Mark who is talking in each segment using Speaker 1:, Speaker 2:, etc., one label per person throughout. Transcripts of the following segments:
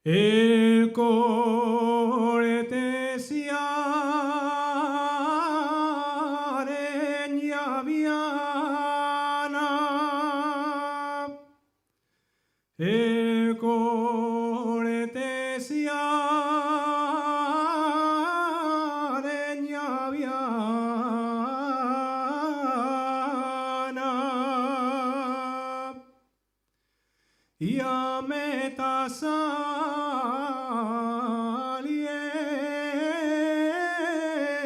Speaker 1: El cortesiareña viana, el cortesiareña viana, y a metas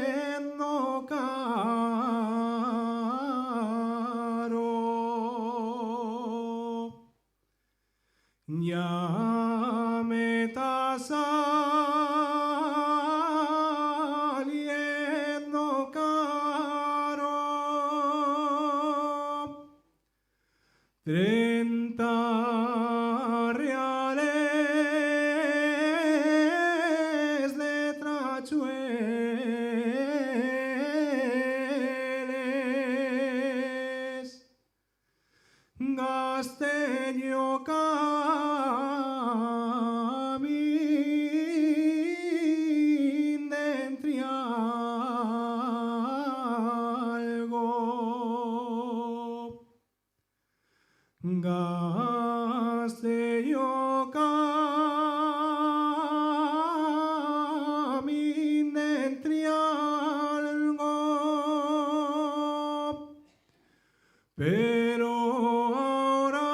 Speaker 1: saliendo caro, ya metas saliendo caro, 30 reales de trachueles, gasteño camín de Entrialgo, gasteño camín de Entrialgo, pero ahora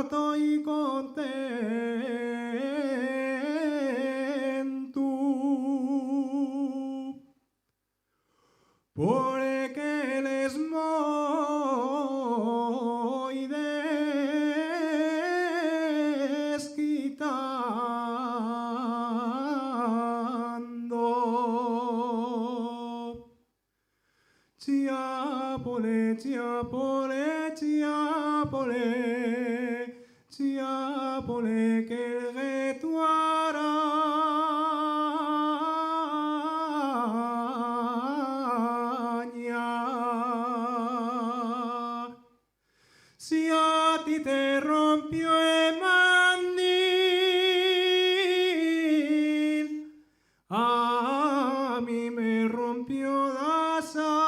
Speaker 1: estoy contento porque les voy desquitando. Chiapole, chiapole, chiapole, chiapole, que el reto araña. Si a ti te rompió el mandil, a mí me rompió la saya.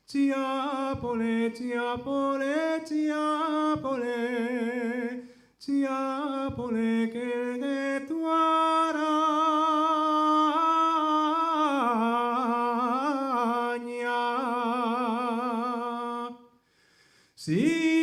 Speaker 1: Chiapole, chiapole, chiapole, chiapole, que el de tu araña. Sí.